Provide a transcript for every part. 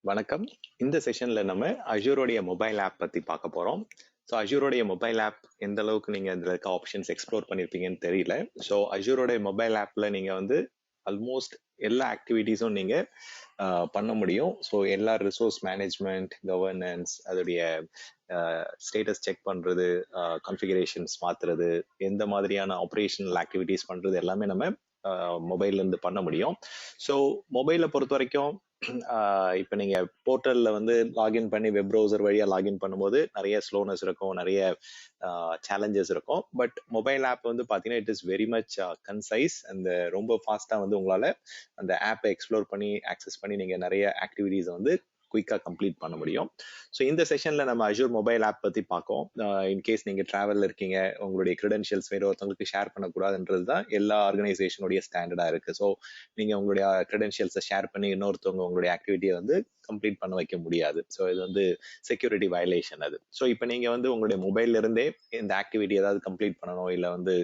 வணக்கம். இந்த செஷன்ல நம்ம அஜூரோடைய மொபைல் ஆப் பத்தி பார்க்க போறோம். ஸோ அஜூரோடைய மொபைல் ஆப் எந்த அளவுக்கு நீங்க இதுல இருக்க ஆப்ஷன்ஸ் எக்ஸ்ப்ளோர் பண்ணிருப்பீங்கன்னு தெரியல. ஸோ அஜூரோடைய மொபைல் ஆப்ல நீங்க வந்து ஆல்மோஸ்ட் எல்லா ஆக்டிவிட்டீஸும் நீங்க பண்ண முடியும். ஸோ எல்லா ரிசோர்ஸ் மேனேஜ்மெண்ட், கவர்னன்ஸ், அதோடைய ஸ்டேட்டஸ் செக் பண்றது, கான்ஃபிகரேஷன்ஸ் மாத்துறது, எந்த மாதிரியான ஆப்ரேஷனல் ஆக்டிவிட்டீஸ் பண்றது எல்லாமே நம்ம மொபைல்ல இருந்து பண்ண முடியும். ஸோ மொபைலை பொறுத்த வரைக்கும் இப்போ நீங்க போர்ட்டல்ல வந்து லாகின் பண்ணி வெப் ப்ரௌசர் வழியா லாகின் பண்ணும்போது நிறைய ஸ்லோனஸ் இருக்கும், நிறைய சேலஞ்சஸ் இருக்கும். பட் மொபைல் ஆப் வந்து பாத்தீங்கன்னா it is very much concise. அந்த ரொம்ப ஃபாஸ்டா வந்து உங்களால அந்த ஆப்பை எக்ஸ்ப்ளோர் பண்ணி ஆக்சஸ் பண்ணி நீங்க நிறைய ஆக்டிவிட்டீஸ் வந்து குயிக்கா கம்ப்ளீட் பண்ண முடியும். ஸோ இந்த செஷன்ல நம்ம அஜூர் மொபைல் ஆப் பத்தி பார்க்கோம். இன்கேஸ் நீங்க டிராவல்ல இருக்கீங்க, உங்களுடைய கிரெடென்ஷியல்ஸ் வேற ஒருத்தவங்களுக்கு ஷேர் பண்ணக்கூடாதுன்றது தான் எல்லா ஆர்கனைசேஷனுடைய ஸ்டாண்டர்டா இருக்கு. ஸோ நீங்க உங்களுடைய கிரெடென்ஷியல்ஸை ஷேர் பண்ணி இன்னொருத்தவங்க உங்களுடைய ஆக்டிவிட்டியை வந்து கம்ப்ளீட் பண்ண வைக்க முடியாது. ஸோ இது வந்து செக்யூரிட்டி வயலேஷன் அது. ஸோ இப்போ நீங்க வந்து உங்களுடைய மொபைல்ல இருந்தே இந்த ஆக்டிவிட்டி ஏதாவது கம்ப்ளீட் பண்ணணும், இல்லை வந்து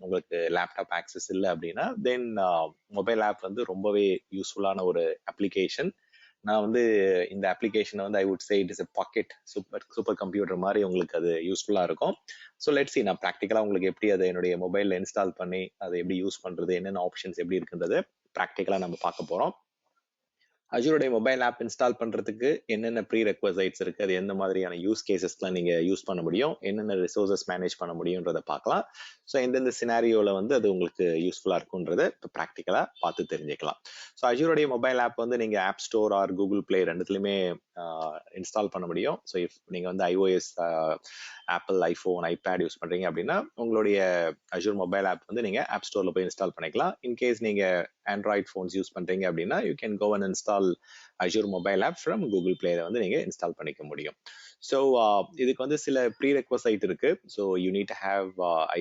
உங்களுக்கு லேப்டாப் ஆக்சஸ் இல்லை அப்படின்னா தென் மொபைல் ஆப் வந்து ரொம்பவே யூஸ்ஃபுல்லான ஒரு அப்ளிகேஷன். நான் வந்து இந்த அப்ளிகேஷனை வந்து I would say it is a pocket super computer மாதிரி உங்களுக்கு அது யூஸ்ஃபுல்லாக இருக்கும். ஸோ லெட்ஸ் சி நான் ப்ராக்டிக்கலாக உங்களுக்கு எப்படி அதை என்னுடைய மொபைலில் இன்ஸ்டால் பண்ணி அதை எப்படி யூஸ் பண்ணுறது, என்னென்ன ஆப்ஷன்ஸ் எப்படி இருக்குன்றது ப்ராக்டிக்கலாக நம்ம பார்க்க போகிறோம். அஜூருடைய மொபைல் ஆப் இன்ஸ்டால் பண்றதுக்கு என்னென்ன ப்ரீ ரெக்வசைட்ஸ் இருக்கு, அது எந்த மாதிரியான யூஸ் கேசஸ்லாம் நீங்க யூஸ் பண்ண முடியும், என்னென்ன ரிசோர்சஸ் மேனேஜ் பண்ண முடியும்ன்றத பார்க்கலாம். ஸோ எந்தெந்த சினாரியோல வந்து அது உங்களுக்கு யூஸ்ஃபுல்லா இருக்கும்ன்றத இப்போ ப்ராக்டிக்கலா பார்த்து தெரிஞ்சுக்கலாம். ஸோ அஜூருடைய மொபைல் ஆப் வந்து நீங்க app store or Google Play ரெண்டுத்துலையுமே இன்ஸ்டால் பண்ண முடியும். ஸோ இஃப் நீங்க வந்து iOS, Apple, iPhone, iPad use பண்றீங்க அப்படின்னா உங்களுடைய அஜூர் மொபைல் ஆப் வந்து நீங்க ஆப் ஸ்டோர்ல போய் இன்ஸ்டால் பண்ணிக்கலாம். இன்கேஸ் நீங்க ஆண்ட்ராய்ட் ஃபோன்ஸ் யூஸ் பண்றீங்க அப்படின்னா you can go and install Azure mobile app from Google பிளேல வந்து நீங்க இன்ஸ்டால் பண்ணிக்க முடியும். ஸோ இதுக்கு வந்து சில ப்ரீ ரெக்வசைட் இருக்கு. So you need to have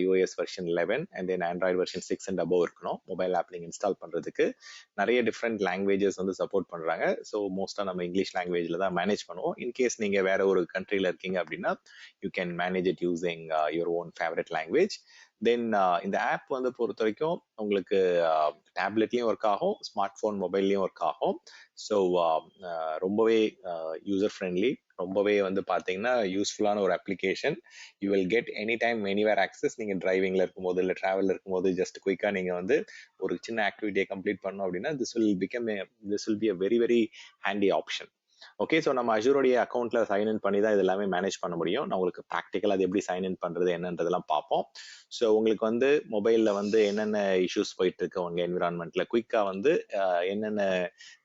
iOS version 11 and then Android version 6 and above இருக்கணும் மொபைல் ஆப் நீங்க இன்ஸ்டால் பண்றதுக்கு. நிறைய டிஃப்ரெண்ட் லாங்குவேஜஸ் வந்து சப்போர்ட் பண்றாங்க. ஸோ மோஸ்டா நம்ம இங்கிலீஷ் லாங்குவேஜ்ல தான் மேனேஜ் பண்ணுவோம். இன்கேஸ் நீங்க வேற ஒரு கண்ட்ரில இருக்கீங்க அப்படின்னா you can manage it using your own favourite language. Then இந்த ஆப் வந்து பொறுத்த வரைக்கும் உங்களுக்கு டேப்லெட்லயும் ஒர்க் ஆகும், ஸ்மார்ட் போன் மொபைல்லையும் ஒர்க் ஆகும். ஸோ ரொம்பவே யூசர் ஃப்ரெண்ட்லி, ரொம்பவே வந்து பார்த்தீங்கன்னா யூஸ்ஃபுல்லான ஒரு application. You will get any time anywhere access. நீங்கள் டிரைவிங்கில் இருக்கும்போது இல்லை ட்ராவலில் இருக்கும்போது ஜஸ்ட் குயிக்காக நீங்கள் வந்து ஒரு சின்ன ஆக்டிவிட்டியை கம்ப்ளீட் பண்ணோம் அப்படின்னா this will be a very very handy option. Okay, so நம்ம அஜூரோடைய அக்கௌண்ட்ல சைன்இன் பண்ணி தான் இது எல்லாமே மேனேஜ் பண்ண முடியும். நான் உங்களுக்கு ப்ராக்டிக்கல் அது எப்படி சைன்இன் பண்றது என்னன்றதெல்லாம் பார்ப்போம். ஸோ உங்களுக்கு வந்து மொபைலில் வந்து என்னென்ன இஷ்யூஸ் போயிட்டு இருக்கு உங்க என்விரான்மெண்ட்ல குயிக்காக வந்து என்னென்ன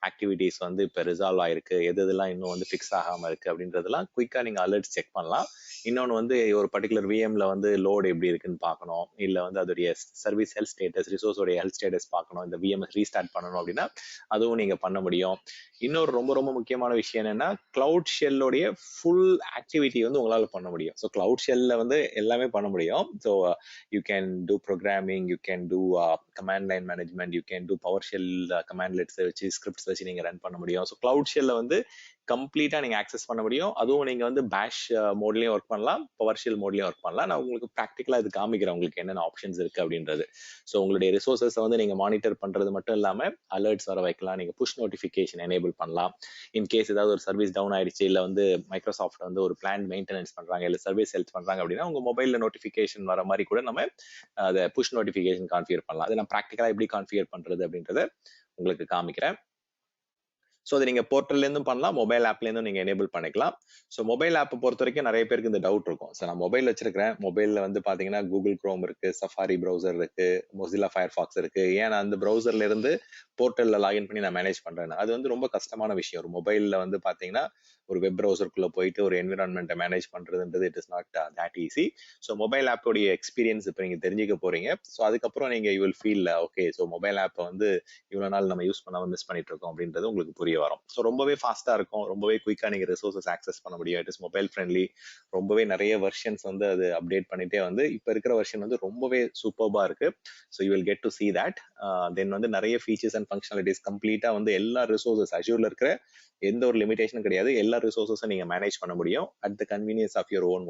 ஆக்டிவிட்டீஸ் வந்து இப்போ ரிசால்வ் ஆயிருக்கு, எதெல்லாம் இன்னும் வந்து ஃபிக்ஸ் ஆகாம இருக்கு அப்படின்றதெல்லாம் குயிக்காக நீங்க அலர்ட்ஸ் செக் பண்ணலாம். இன்னொன்று வந்து ஒரு பர்டிகுலர் விஎம்ல வந்து லோடு எப்படி இருக்குன்னு பார்க்கணும், இல்லை வந்து அதோடைய சர்வீஸ் ஹெல்த் ஸ்டேட்டஸ், ரிசோர்ஸோடைய ஹெல்த் ஸ்டேட்டஸ் பார்க்கணும், இந்த விஎம்எஸ் ரீஸ்டார்ட் பண்ணணும் அப்படின்னா அதுவும் நீங்க பண்ண முடியும். இன்னொரு ரொம்ப ரொம்ப முக்கியமான விஷயம் என்னன்னா கிளவுட் ஷெல்லோடைய ஃபுல் ஆக்டிவிட்டி வந்து உங்களால பண்ண முடியும். ஸோ கிளவுட் ஷெல்ல வந்து எல்லாமே பண்ண முடியும். So you can two programming, you can two command line management, you can two power shell command let's வச்சு ஸ்கிரிப்ட்ஸ் வச்சு நீங்க ரன் பண்ண முடியும். ஸோ கிளவுட் ஷெல்ல வந்து கம்ப்ளீட்டா நீங்க ஆக்சஸ் பண்ண முடியும். அதுவும் நீங்க வந்து பேஷ் மோட்லயும் ஒர்க் பண்ணலாம், பவர் ஷெல் மோட்லயும் ஒர்க் பண்ணலாம். நான் உங்களுக்கு ப்ராக்டிக்கலா இது காமிக்கிறேன் உங்களுக்கு என்னென்ன ஆப்ஷன்ஸ் இருக்கு அப்படின்றது. ஸோ உங்களுடைய ரிசோர்சஸ் வந்து நீங்க மானிட்டர் பண்றது மட்டும் இல்லாம அலர்ட்ஸ் வர வைக்கலாம், நீங்க புஷ் நோட்டிஃபிகேஷன் எனேபிள் பண்ணலாம். இன்கேஸ் ஏதாவது ஒரு சர்வீஸ் டவுன் ஆயிடுச்சு, இல்ல வந்து மைக்ரோசாஃப்ட் வந்து ஒரு பிளான் மெயின்டெனன்ஸ் பண்றாங்க, இல்ல சர்வீஸ் ஹெல்ப் பண்றாங்க அப்படின்னா உங்க மொபைல்ல நோட்டிஃபிகேஷன் வர மாதிரி கூட நம்ம அதை புஷ் நோட்டிஃபிகேஷன் கான்ஃபிகர் பண்ணலாம். அதை நான் ப்ராக்டிக்கலா எப்படி கான்ஃபிகர் பண்றது அப்படின்றத உங்களுக்கு காமிக்கிறேன். ஸோ அதை நீங்க போர்ட்டல்ல இருந்தும் பண்ணலாம், மொபைல் ஆப்ல இருந்தும் நீங்க எனேபிள் பண்ணிக்கலாம். ஸோ மொபைல் ஆப்பை பொறுத்த வரைக்கும் நிறைய பேருக்கு இந்த டவுட் இருக்கும். ஸோ நான் மொபைல் வச்சிருக்கிறேன், மொபைல்ல வந்து பாத்தீங்கன்னா கூகுள் குரோம் இருக்கு, சஃபாரி ப்ரௌசர் இருக்கு, மொசிலா ஃபயர்ஃபாக்ஸ் இருக்கு, ஏன் நான் அந்த ப்ரௌசர்ல இருந்து போர்ட்டல்ல லாகின் பண்ணி நான் மேனேஜ் பண்றேன். அது வந்து ரொம்ப கஷ்டமான விஷயம். ஒரு மொபைல்ல வந்து பாத்தீங்கன்னா ஒரு வெப் ப்ரௌசருக்குள்ள போயிட்டு ஒரு என்விரான்மெண்ட்டை மேனேஜ் பண்றதுன்றது it is not that easy. So mobile ஆப்போடைய எக்ஸ்பீரியன்ஸ் இப்போ நீங்க தெரிஞ்சுக்க போறீங்க. ஸோ அதுக்கப்புறம் நீங்க you will feel okay, so mobile ஆப்பை வந்து இவ்வளவு நாள் நம்ம யூஸ் பண்ணாம மிஸ் பண்ணிட்டு இருக்கோம் அப்படின்றது உங்களுக்கு புரிய வரும். ஸோ ரொம்பவே ஃபாஸ்டா இருக்கும், ரொம்பவே குயிக்கா நீங்க ரிசோர்சஸ் ஆக்சஸ் பண்ண முடியும். It is mobile friendly. ரொம்பவே நிறைய வெர்ஷன்ஸ் வந்து அது அப்டேட் பண்ணிட்டே வந்து இப்ப இருக்கிற வெர்ஷன் வந்து ரொம்பவே சூப்பர்பா இருக்கு. So you will get to see that. Then வந்து நிறைய ஃபீச்சர்ஸ் அண்ட் ஃபங்க்ஷனாலிட்டிஸ் கம்ப்ளீட்டா வந்து எல்லா ரிசோர்சஸ் அஜூர்ல இருக்கிற எந்த ஒரு லிமிடேஷனும் கிடையாது. எல்லா எல்லா ரிசோர்ஸஸும் நீங்க மேனேஜ் பண்ண முடியும் at the convenience of your own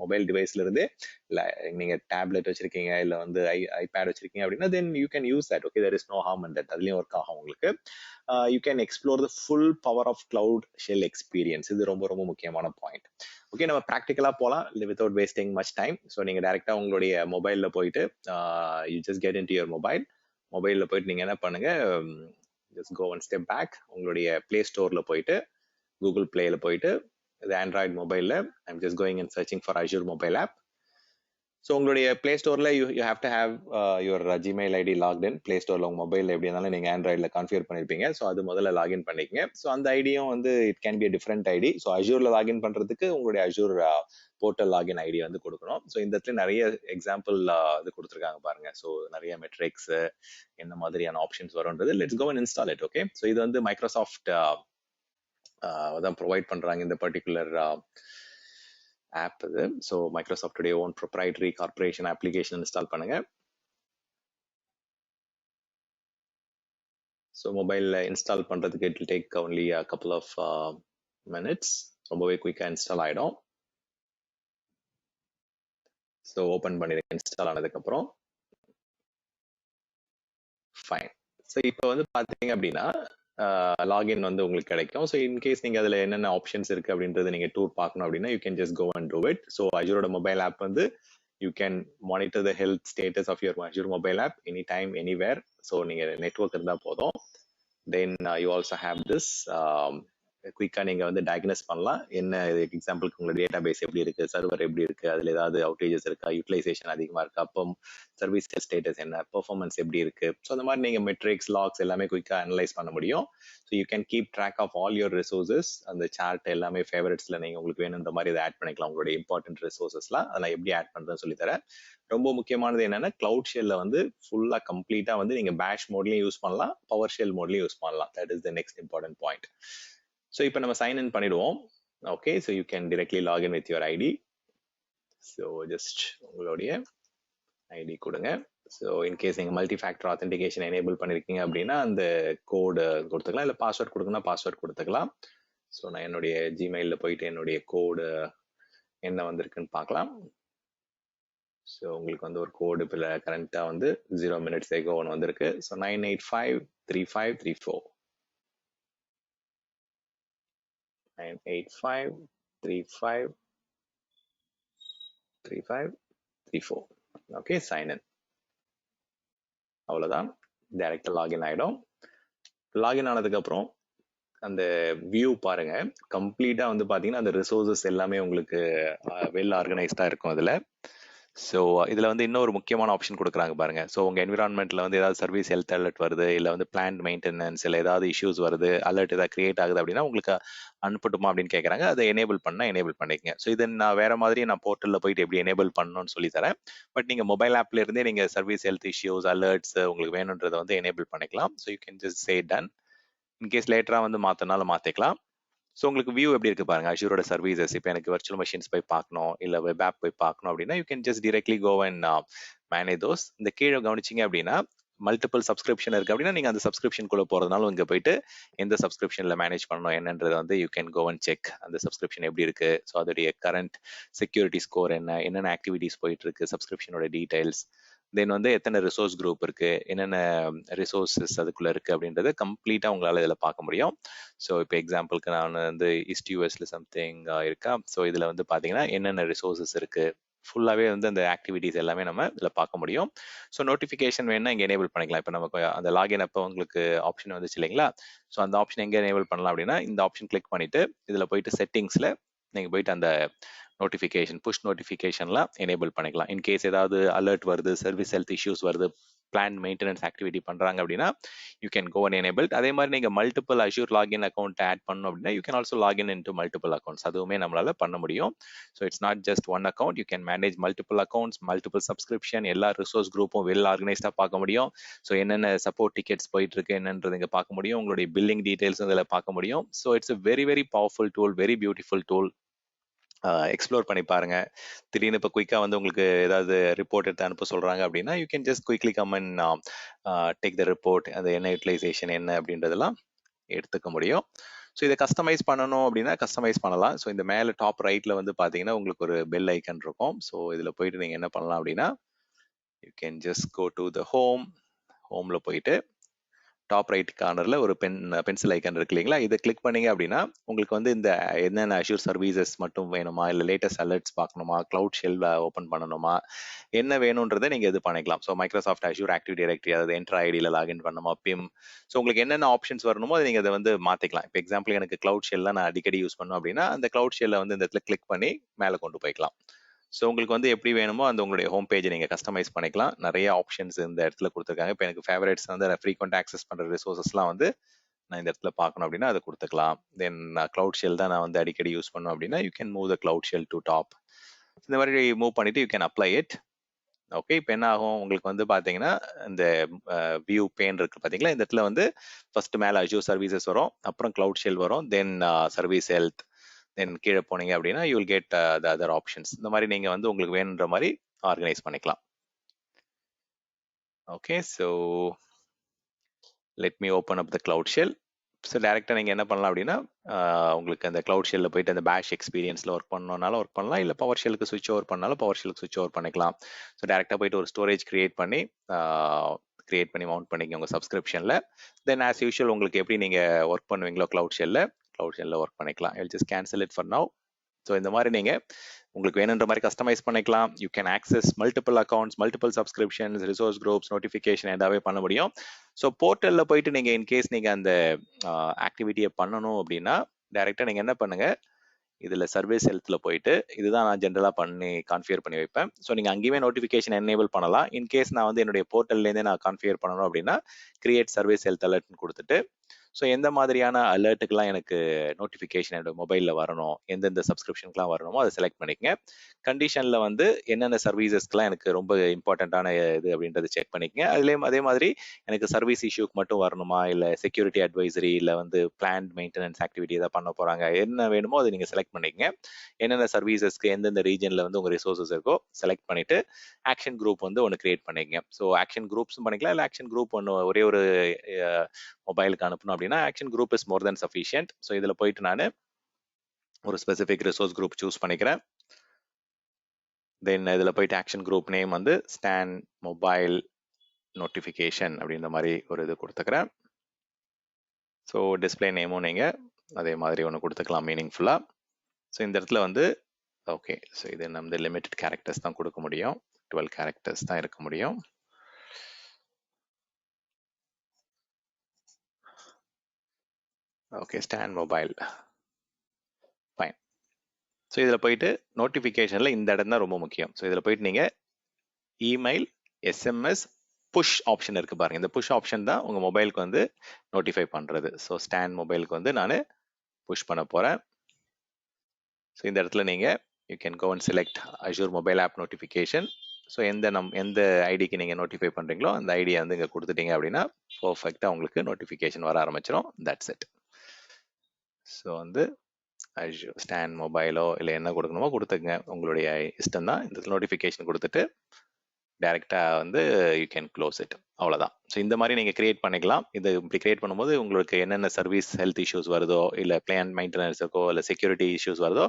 mobile டிவைஸ்ல இருந்து. இல்ல நீங்க டேப்லெட் வச்சிருக்கீங்க இல்ல வந்து ஐபேட் வச்சிருக்கீங்க அப்படின்னா then you can use that. Okay, there is no harm in that. அதுலயும் ஒர்க் ஆகும் உங்களுக்கு. You can explore the full power of cloud shell experience. இது ரொம்ப ரொம்ப முக்கியமான பாயிண்ட். ஓகே, நம்ம ப்ராக்டிக்கலா போகலாம் without wasting much time. So நீங்க டைரக்டா உங்களுடைய மொபைல்ல போயிட்டு you just get into your மொபைல்ல போயிட்டு நீங்க என்ன பண்ணுங்க, just go one step back. உங்களுடைய பிளே ஸ்டோர்ல போயிட்டு கூகுள் பிளேல போயிட்டு இது ஆண்ட்ராய்டு மொபைல்ல I'm just going and searching for Azure mobile app. So உங்களுடைய பிளே ஸ்டோர்ல you have to have your Gmail ID login. Play ஸ்டோர்ல உங்க மொபைல் எப்படி இருந்தாலும் நீங்க ஆண்ட்ராய்டில் கான்ஃபிகர் பண்ணிருப்பீங்க. ஸோ அது முதல்ல லாகின் பண்ணிக்கங்க. ஸோ அந்த ஐடியும் வந்து it can be a different ID. So அஜூர்ல லாகின் பண்றதுக்கு உங்களுடைய அஜூர் போர்ட்டல் லாகின் ஐடி வந்து கொடுக்கணும். ஸோ இந்த இடத்துல நிறைய எக்ஸாம்பிள் இது கொடுத்துருக்காங்க பாருங்க. ஸோ நிறைய மெட்ரிக்ஸ் என்ன மாதிரியான ஆப்ஷன்ஸ் வரும்ன்றது. Let's go and install it. Okay, so இது வந்து மைக்ரோசாஃப்ட் தான் ப்ரொவைட் பண்றாங்க இந்த பர்டிகுலர் ஆப் இது. ஸோ மைக்ரோசாஃப்டுடைய own proprietary corporation application install பண்ணுங்க. ஸோ மொபைலில் இன்ஸ்டால் பண்ணுறதுக்கு it will take only a couple of minutes. ரொம்பவே குயிக்காக இன்ஸ்டால் ஆகிடும். ஸோ ஓப்பன் பண்ணிடுங்க. இன்ஸ்டால் ஆனதுக்கப்புறம் ஃபைன். ஸோ இப்போ வந்து பார்த்தீங்க அப்படின்னா லாகின் வந்து உங்களுக்கு கிடைக்கும். ஸோ இன்கேஸ் நீங்கள் அதில் என்னென்ன ஆப்ஷன்ஸ் இருக்குது அப்படின்றது நீங்கள் டூர் பார்க்கணும் அப்படின்னா you can just go and do it. So அஜூரோட மொபைல் ஆப் வந்து you can monitor the health status of your Azure mobile app anytime, anywhere. So நீங்க நெட்வொர்க் இருந்தா போதும். Then you also have this குயிக்காக நீங்கள் வந்து டயக்னோஸ் பண்ணலாம். என்ன எக்ஸாம்பிளுக்கு உங்களோட டேட்டா பேஸ் எப்படி இருக்கு, சர்வர் எப்படி இருக்கு, அதில் ஏதாவது அவுட்டேஜஸ் இருக்கா, யூட்டிலைசேஷன் அதிகமாக இருக்கா, அப்போ சர்வீஸ் ஸ்டேட்டஸ் என்ன, பெர்ஃபார்மன்ஸ் எப்படி இருக்கு. ஸோ அந்த மாதிரி நீங்கள் மெட்ரிக்ஸ் லாக்ஸ் எல்லாமே குயிக்காக அனலைஸ் பண்ண முடியும். So you can keep track of all your resources. அந்த சார்ட் எல்லாமே ஃபேவரட்ஸ்ல நீங்கள் உங்களுக்கு வேணுன்ற மாதிரி இதை ஆட் பண்ணிக்கலாம். உங்களுடைய இம்பார்ட்டன்ட் ரிசோர்சஸ்லாம் அதெல்லாம் எப்படி ஆட் பண்ணுறதுன்னு சொல்லித்தரேன். ரொம்ப முக்கியமானது என்னன்னா கிளவுட் ஷெல்ல வந்து ஃபுல்லாக கம்ப்ளீட்டாக வந்து நீங்கள் பேஷ் மோட்லையும் யூஸ் பண்ணலாம், பவர் ஷெல் மோட்லையும் யூஸ் பண்ணலாம். That is the next important point. So இப்போ நம்ம சைன் இன் பண்ணிடுவோம். Okay, so you can directly login with your ID. So just உங்களுடைய ஐடி கொடுங்க. ஸோ இன்கேஸ் நீங்கள் மல்டி ஃபேக்டர் ஆத்தென்டிகேஷன் எனேபிள் பண்ணியிருக்கீங்க அப்படின்னா அந்த கோடு கொடுத்துக்கலாம், இல்லை பாஸ்வேர்ட் கொடுக்கணும்னா பாஸ்வேர்ட் கொடுத்துக்கலாம். ஸோ நான் என்னுடைய ஜிமெயிலில் போயிட்டு என்னுடைய கோடு என்ன வந்திருக்குன்னு பார்க்கலாம். ஸோ உங்களுக்கு வந்து ஒரு கோடு இப்போ கரண்ட்டாக வந்து 0 minutes ago ஒன்று வந்திருக்கு. ஸோ 9853534 9853534. Okay, sign in. அவ்வளோதான், டைரக்டா லாகின் ஆகிடும். லாகின் ஆனதுக்கப்புறம் அந்த வியூ பாருங்க, கம்ப்ளீட்டா வந்து பாத்தீங்கன்னா அந்த ரிசோர்சஸ் எல்லாமே உங்களுக்கு வெல் ஆர்கனைஸ்டா இருக்கும் அதுல. ஸோ இதுல வந்து இன்னொரு முக்கியமான ஆப்ஷன் கொடுக்குறாங்க பாருங்க. ஸோ உங்க என்விரான்மெண்ட்ல வந்து ஏதாவது சர்வீஸ் ஹெல்த் அலர்ட் வருது, இல்லை வந்து பிளான்ட் மெயின்டெனன்ஸ், இல்லை ஏதாவது இஷ்யூஸ் வருது, அலர்ட் ஏதாவது கிரியேட் ஆகுது அப்படின்னா உங்களுக்கு அனுப்பட்டுமா அப்படின்னு கேட்குறாங்க. அதை எனேபிள் பண்ணிக்கங்க. ஸோ இதை நான் வேற மாதிரி நான் போர்ட்டலில் போயிட்டு எப்படி எனேபிள் பண்ணணும்னு சொல்லி தரேன். பட் நீங்க மொபைல் ஆப்ல இருந்தே நீங்க சர்வீஸ் ஹெல்த் இஷ்யூஸ் அலர்ட்ஸ் உங்களுக்கு வேணுன்றதை வந்து எனேபிள் பண்ணிக்கலாம். So you can just say done. In case லேட்டரா வந்து மாத்தினாலும் மாத்திக்கலாம். ஸோ உங்களுக்கு வியூ எப்படி இருக்கு பாருங்க அஜூரோட சர்வீசஸ். இப்போ எனக்கு வர்ச்சுவல் மெஷின்ஸ் போய் பார்க்கணும், இல்லை வெப் ஆப் போய் பார்க்கணும் அப்படின்னா you can just directly go and manage those. இந்த கீழே கவனிச்சிங்க அப்படின்னா மல்டிபிள் சப்ஸ்கிரிப்ஷன் இருக்கு அப்படின்னா நீங்க அந்த சப்ஸ்கிரிப்ஷனுக்குள்ள போறதுனாலும் இங்க போயிட்டு எந்த சப்ஸ்கிரிப்ஷன்ல மேனேஜ் பண்ணணும் என்னன்றது வந்து you can go and check அந்த சப்ஸ்கிரிப்ஷன் எப்படி இருக்கு. ஸோ அதோடைய கரண்ட் செக்யூரிட்டி ஸ்கோர் என்னென்ன ஆக்டிவிட்டிஸ் போயிட்டு இருக்கு, சப்ஸ்கிரிப்ஷனோட டீடைல்ஸ், தென் வந்து எத்தனை ரிசோர்ஸ் குரூப் இருக்கு, என்னென்ன ரிசோர்ஸஸ் அதுக்குள்ள இருக்கு அப்படின்றத கம்ப்ளீட்டா உங்களால இதில் பார்க்க முடியும். ஸோ இப்போ எக்ஸாம்பிளுக்கு நான் வந்து ஈஸ்ட் யூஎஸ்ல சம்திங் இருக்கா. ஸோ இதுல வந்து பாத்தீங்கன்னா என்னென்ன ரிசோர்ஸஸ் இருக்கு ஃபுல்லாவே வந்து அந்த ஆக்டிவிட்டிஸ் எல்லாமே நம்ம இதில் பார்க்க முடியும். ஸோ நோட்டிஃபிகேஷன் வேணா இங்கே எனேபிள் பண்ணிக்கலாம். இப்போ நமக்கு அந்த லாகின் அப்போ உங்களுக்கு ஆப்ஷன் வந்துச்சு இல்லைங்களா. ஸோ அந்த ஆப்ஷன் எங்கே எனேபிள் பண்ணலாம் அப்படின்னா இந்த ஆப்ஷன் கிளிக் பண்ணிட்டு இதில் போயிட்டு செட்டிங்ஸ்ல நீங்க போயிட்டு அந்த நோட்டிஃபிகேஷன் புஷ் நோட்டிஃபிகேஷன்லாம் எனேபிள் பண்ணிக்கலாம். இன்கேஸ் ஏதாவது அலர்ட் வருது, சர்வீஸ் ஹெல்த் இஷ்யூஸ் வருது, பிளான் மெயின்டெனன்ஸ் ஆக்டிவிட்டி பண்றாங்க அப்படின்னா you can go and enable. அதே மாதிரி நீங்க multiple Azure login account add பண்ணணும் அப்படின்னா you can also login into multiple accounts. அதுவுமே நம்மளால பண்ண முடியும். So it's not just one account, you can manage multiple accounts, multiple subscription, எல்லா ரிசோர்ஸ் குரூப்பும் வெல் ஆர்கனைஸ்டா பார்க்க முடியும். ஸோ என்னென்ன சப்போர்ட் டிக்கெட்ஸ் போயிட்டு இருக்கு என்னன்றது இங்க பார்க்க முடியும். உங்களுடைய பில்லிங் டீடைல்ஸ் இதில் பார்க்க முடியும். So it's a very very powerful tool, very beautiful tool. Explore பண்ணி பாருங்க. திடீர்னு இப்போ குயிக்கா வந்து உங்களுக்கு ஏதாவது ரிப்போர்ட் எடுத்து அனுப்ப சொல்றாங்க அப்படின்னா you can just quickly come and take the report. அது என்ன யூட்டிலைசேஷன் என்ன அப்படின்றதெல்லாம் எடுத்துக்க முடியும். ஸோ இதை கஸ்டமைஸ் பண்ணணும் அப்படின்னா கஸ்டமைஸ் பண்ணலாம். ஸோ இந்த மேலே டாப் ரைட்ல வந்து பார்த்தீங்கன்னா உங்களுக்கு ஒரு பெல் ஐக்கன் இருக்கும். ஸோ இதில் போயிட்டு நீங்கள் என்ன பண்ணலாம் அப்படின்னா you can just go to the ஹோமில் போயிட்டு டாப் ரைட் கார்னர்ல ஒரு பென்சில் ஐக்கன் இருக்கு இல்லைங்களா, இதை கிளிக் பண்ணீங்க அப்படின்னா உங்களுக்கு வந்து இந்த என்னென்ன அஷ்யூர் சர்வீசஸ் மட்டும் வேணுமா, இல்லை லேட்டஸ்ட் அலர்ட்ஸ் பார்க்கணுமா, கிளவுட் ஷெல் ஓப்பன் பண்ணணுமா, என்ன வேணுன்றதை நீங்க இது பண்ணிக்கலாம். So Microsoft assure active directory, அதாவது என்ட்ரா ஐடியில் லாகின் பண்ணணுமா, பிம், ஸோ உங்களுக்கு என்னென்ன ஆப்ஷன்ஸ் வரணுமோ அதை நீங்க அதை வந்து மாத்திக்கலாம். இப்போ எக்ஸாம்பிள் எனக்கு கிளவுட் ஷெல்லாம் நான் அடிக்கடி யூஸ் பண்ணணும் அப்படின்னா அந்த கிளவுட் ஷெல்லை வந்து இந்த இடத்துல கிளிக் பண்ணி மேலே கொண்டு போய்க்கலாம். ஸோ உங்களுக்கு வந்து எப்படி வேணுமோ அந்த உங்களுடைய ஹோம் பேஜை நீங்கள் கஸ்டமைஸ் பண்ணிக்கலாம். நிறைய ஆப்ஷன்ஸ் இந்த இடத்துல கொடுத்துருக்காங்க. இப்போ எனக்கு ஃபேவரேட்ஸ் வந்து ஃப்ரீக்வெண்ட் ஆக்சஸ் பண்ணுற ரிசோர்ஸஸ்லாம் வந்து நான் இந்த இடத்துல பார்க்கணும் அப்படின்னா அதை கொடுத்துக்கலாம். தென் கிளவுட் ஷெல் தான் நான் வந்து அடிக்கடி யூஸ் பண்ணணும் அப்படின்னா you can move the cloud shell to top. இந்த மாதிரி மூவ் பண்ணிட்டு you can apply it. Okay, இப்போ என்ன ஆகும் உங்களுக்கு வந்து பார்த்தீங்கன்னா இந்த வியூ பேன் இருக்கு பார்த்தீங்களா, இந்த இடத்துல வந்து ஃபர்ஸ்ட் மேலே அஷ்யூர் சர்வீசஸ் வரும், அப்புறம் கிளவுட் ஷெல் வரும், தென் சர்வீஸ் ஹெல்த், தென் கீழே போனீங்க அப்படின்னா you will get the other options. இந்த மாதிரி நீங்கள் வந்து உங்களுக்கு வேணுன்ற மாதிரி ஆர்கனைஸ் பண்ணிக்கலாம். Okay, so let me open up the cloud shell. So டேரெக்டாக நீங்கள் என்ன பண்ணலாம் அப்படின்னா உங்களுக்கு அந்த கிளவுட் ஷெல்லில் போயிட்டு அந்த பேஷ் எக்ஸ்பீரியன்ஸில் ஒர்க் பண்ணணும்னாலும் ஒர்க் பண்ணலாம், இல்லை பவர் ஷெல்லுக்கு சுவிட்ச் ஓவர் பண்ணாலும் பவர் ஷெல்லுக்கு சுவிட்ச் ஓவர் பண்ணிக்கலாம். ஸோ டேரெக்டாக போயிட்டு ஒரு ஸ்டோரேஜ் கிரியேட் பண்ணி மவுண்ட் பண்ணிக்க உங்கள் சப்ஸ்கிரிப்ஷனில். தென் ஆஸ் யூஷுவல் உங்களுக்கு எப்படி நீங்கள் ஒர்க் பண்ணுவீங்களோ கிளவுட் ஷெல்லில் ஒர்க் பண்ணிக்கலாம். I will just cancel it for now. So இந்த மாதிரி நீங்கள் உங்களுக்கு வேணுன்ற மாதிரி கஸ்டமைஸ் பண்ணிக்கலாம். You can access multiple accounts, multiple subscriptions, resource groups, notification எல்லாமே பண்ண முடியும். ஸோ போர்ட்டலில் போயிட்டு நீங்கள் இன்கேஸ் நீங்கள் அந்த ஆக்டிவிட்டியை பண்ணணும் அப்படின்னா டைரெக்டாக நீங்கள் என்ன பண்ணுங்க, இதில் சர்வீஸ் ஹெல்த்தில் போயிட்டு இதுதான் நான் ஜென்ரலாக பண்ணி கான்ஃபிகர் பண்ணி வைப்பேன். ஸோ நீங்கள் அங்கேயுமே நோட்டிஃபிகேஷன் எனேபிள் பண்ணலாம். இன்கேஸ் நான் வந்து என்னுடைய போர்ட்டல்லேருந்தே நான் கான்ஃபிகர் பண்ணணும் அப்படின்னா கிரியேட் சர்வீஸ் ஹெல்த் அலர்ட்னு கொடுத்துட்டு ஸோ எந்த மாதிரியான அலர்ட்டுக்கெல்லாம் எனக்கு நோட்டிஃபிகேஷன் என்னோட மொபைலில் வரணும், எந்தெந்த சப்ஸ்கிரிப்ஷனுக்குலாம் வரணுமோ அதை செலக்ட் பண்ணிக்கங்க. கண்டிஷனில் வந்து என்னென்ன சர்வீசஸ்க்குலாம் எனக்கு ரொம்ப இம்பார்ட்டண்ட்டான இது அப்படின்றத செக் பண்ணிக்கங்க. அதுலேயும் அதே மாதிரி எனக்கு சர்வீஸ் இஷ்யூக்கு மட்டும் வரணுமா, இல்லை செக்யூரிட்டி அட்வைசரி, இல்லை வந்து பிளான் மெயின்டெனன்ஸ் ஆக்டிவிட்டி எதாவது பண்ண போகிறாங்க, என்ன வேணுமோ அதை நீங்கள் செலக்ட் பண்ணிக்கங்க. என்னென்ன சர்வீசஸ்க்கு எந்தெந்த ரீஜனில் வந்து உங்கள் ரிசோர்ஸஸ் இருக்கோ செலக்ட் பண்ணிவிட்டு ஆக்ஷன் குரூப் வந்து ஒன்று கிரியேட் பண்ணிக்கங்க. ஸோ ஆக்ஷன் குரூப்ஸும் பண்ணிக்கலாம், இல்லை ஆக்ஷன் குரூப் ஒன்று ஒரே ஒரு மொபைலுக்கு அனுப்பணும் அப்படின்னா action group is more then sufficient. So இதில் போயிட்டு நான் ஒரு ஸ்பெசிஃபிக் ரிசோர்ஸ் குரூப் சூஸ் பண்ணிக்கிறேன். தென் இதில் போயிட்டு ஆக்ஷன் குரூப் நேம் வந்து ஸ்டான் மொபைல் நோட்டிஃபிகேஷன் அப்படின்ற மாதிரி ஒரு இது கொடுத்துக்கிறேன். ஸோ டிஸ்பிளே நேமும் நீங்கள் அதே மாதிரி ஒன்று கொடுத்துக்கலாம் மீனிங்ஃபுல்லாக. ஸோ இந்த இடத்துல வந்து ஓகே, ஸோ இது நம்ம லிமிட்டட் கேரக்டர்ஸ் தான் கொடுக்க முடியும், 12 கேரக்டர்ஸ் தான் இருக்க முடியும். Okay, stand mobile fine. So இதில் போயிட்டு நோட்டிஃபிகேஷனில் இந்த இடம் தான் ரொம்ப முக்கியம். ஸோ இதில் போயிட்டு நீங்கள் இமெயில், எஸ்எம்எஸ், புஷ் ஆப்ஷன் இருக்கு பாருங்க. இந்த புஷ் ஆப்ஷன் தான் உங்கள் மொபைலுக்கு வந்து நோட்டிஃபை பண்ணுறது. ஸோ ஸ்டாண்ட் மொபைலுக்கு வந்து நான் புஷ் பண்ண போகிறேன். ஸோ இந்த இடத்துல நீங்கள் you can go and select Azure mobile app notification. So எந்த ஐடிக்கு நீங்கள் நோட்டிஃபை பண்ணுறீங்களோ அந்த ஐடியை வந்து இங்கே கொடுத்துட்டீங்க அப்படின்னா பர்ஃபெக்டாக உங்களுக்கு நோட்டிஃபிகேஷன் வர ஆரம்பிச்சிடும். That's it. ஸோ வந்து அஷ்யூர் ஸ்டாண்ட் மொபைலோ இல்லை என்ன கொடுக்கணுமோ கொடுத்துங்க, உங்களுடைய இஷ்டம் தான். இந்த நோட்டிஃபிகேஷன் கொடுத்துட்டு டைரெக்டாக வந்து யூ கேன் க்ளோஸ் இட், அவ்வளோதான். ஸோ இந்த மாதிரி நீங்கள் கிரியேட் பண்ணிக்கலாம். இது இப்படி கிரியேட் பண்ணும்போது உங்களுக்கு என்னென்ன சர்வீஸ் ஹெல்த் இஷ்யூஸ் வருதோ, இல்லை பிளான் மெயின்டெனன்ஸ் இருக்கோ, இல்லை செக்யூரிட்டி இஷ்யூஸ் வருதோ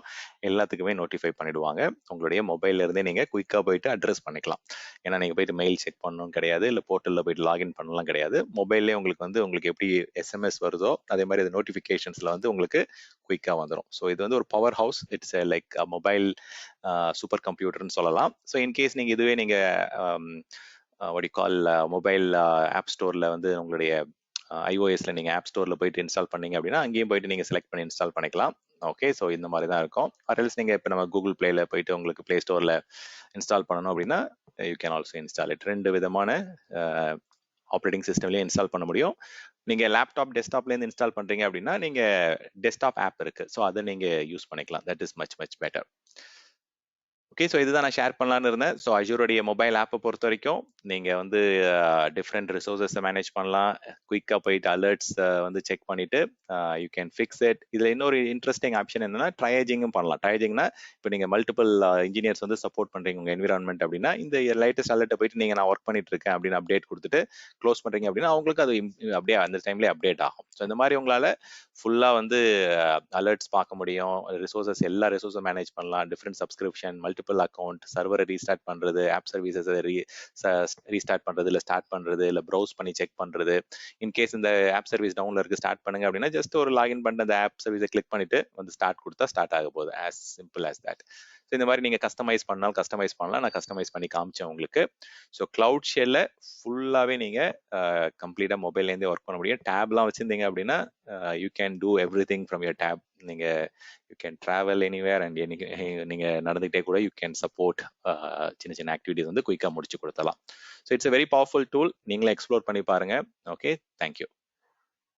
எல்லாத்துக்குமே நோட்டிஃபை பண்ணிடுவாங்க. உங்களுடைய மொபைல்ல இருந்தே நீங்கள் குயிக்காக போயிட்டு அட்ரஸ் பண்ணிக்கலாம். ஏன்னா நீங்கள் போயிட்டு மெயில் செக் பண்ணணும் கிடையாது, இல்லை போர்ட்டலில் போயிட்டு லாகின் பண்ணலாம் கிடையாது. மொபைல்லே உங்களுக்கு எப்படி எஸ்எம்எஸ் வருதோ அதே மாதிரி அது நோட்டிஃபிகேஷன்ஸில் வந்து உங்களுக்கு குயிக்காக வந்துடும். ஸோ இது வந்து ஒரு powerhouse, it's like mobile super கம்ப்யூட்டர்னு சொல்லலாம். ஸோ இன்கேஸ் நீங்கள் இதுவே நீங்கள் what you call mobile app ஸ்டோரில் வந்து உங்களுடைய ஐஓஎஸ்ல நீங்கள் ஆப் ஸ்டோரில் போயிட்டு இன்ஸ்டால் பண்ணீங்க அப்படின்னா அங்கேயும் போயிட்டு நீங்கள் செலக்ட் பண்ணி இன்ஸ்டால் பண்ணிக்கலாம். ஓகே, ஸோ இந்த மாதிரி தான் இருக்கும். அதர்ஸ் நீங்கள் இப்போ நம்ம கூகுள் பிளேல போயிட்டு உங்களுக்கு பிளே ஸ்டோரில் இன்ஸ்டால் பண்ணணும் அப்படின்னா you can also install it. 2 விதமான ஆப்ரேட்டிங் சிஸ்டம்லேயே இன்ஸ்டால் பண்ண முடியும். நீங்கள் லேப்டாப் டெஸ்க்டாப்லேருந்து இன்ஸ்டால் பண்ணுறீங்க அப்படின்னா நீங்கள் டெஸ்க்டாப் ஆப் இருக்குது, ஸோ அதை நீங்கள் யூஸ் பண்ணிக்கலாம். That is much better. Okay, so இதுதான் நான் ஷேர் பண்ணலான்னு இருந்தேன். ஸோ அஜூரோடைய மொபைல் ஆப்பை பொறுத்த வரைக்கும் நீங்கள் வந்து டிஃப்ரெண்ட் ரிசோர்ஸஸை மேனேஜ் பண்ணலாம். குயிக்காக போயிட்டு அலர்ட்ஸ் வந்து செக் பண்ணிட்டு யூ கேன் ஃபிக்ஸ் இட். இதில் இன்னொரு இன்ட்ரெஸ்டிங் ஆப்ஷன் என்னன்னா ட்ரையேஜிங்கும் பண்ணலாம். ட்ரையேஜிங்னா இப்போ நீங்கள் மல்டிபிள் இன்ஜினியர்ஸ் வந்து சப்போர்ட் பண்ணுறீங்க உங்கள் என்விரான்மெண்ட் அப்படின்னா, இந்த லேட்டஸ்ட் அலர்ட்டை போயிட்டு நீங்கள் நான் ஒர்க் பண்ணிட்டு இருக்கேன் அப்படின்னு அப்டேட் கொடுத்துட்டு க்ளோஸ் பண்ணுறீங்க அப்படின்னா அவங்களுக்கு அது அப்படியே அந்த டைம்லேயே அப்டேட் ஆகும். ஸோ இந்த மாதிரி உங்களால் ஃபுல்லாக வந்து அலர்ட்ஸ் பார்க்க முடியும். ரிசோர்ஸஸ் எல்லா ரிசோர்ஸும் மேனேஜ் பண்ணலாம். டிஃப்ரெண்ட் சப்ஸ்கிரிப்ஷன், மல்டிபிள் அக்கௌண்ட், சர்வரை ரீஸ்டார்ட் பண்றது, ஆப் சர்வீசஸ் ரீஸ்டார்ட் பண்றது, இல்லை ஸ்டார்ட் பண்றது, இல்லை ப்ரௌஸ் பண்ணி செக் பண்றது. இன்கேஸ் இந்த ஆப் சர்வீஸ் டவுன்ல இருக்கு ஸ்டார்ட் பண்ணுங்க அப்படின்னா ஜஸ்ட் ஒரு லாகின் பண்ணி அந்த ஆப் சர்வீஸை கிளிக் பண்ணிட்டு வந்து ஸ்டார்ட் கொடுத்தா ஸ்டார்ட் ஆக போகுது. As simple as that. So இந்த மாதிரி நீங்க கஸ்டமைஸ் பண்ணாலும் கஸ்டமைஸ் பண்ணலாம். நான் கஸ்டமைஸ் பண்ணி காமிச்சேன் உங்களுக்கு. ஸோ கிளவுட் ஷெல்ல ஃபுல்லாவே நீங்க கம்ப்ளீட்டா மொபைல்லேருந்தே ஒர்க் பண்ண முடியும். டேப்லாம் வச்சிருந்தீங்க அப்படின்னா you can do everything from your tab. நீங்க you can travel anywhere and நீங்க நடந்துகிட்டே கூட யூ கேன் சப்போர்ட் சின்ன சின்ன ஆக்டிவிட்டிஸ் வந்து குயிக்காக முடிச்சு கொடுத்தலாம். So it's a very powerful tool. நீங்களே எக்ஸ்ப்ளோர் பண்ணி பாருங்க. Okay, thank you.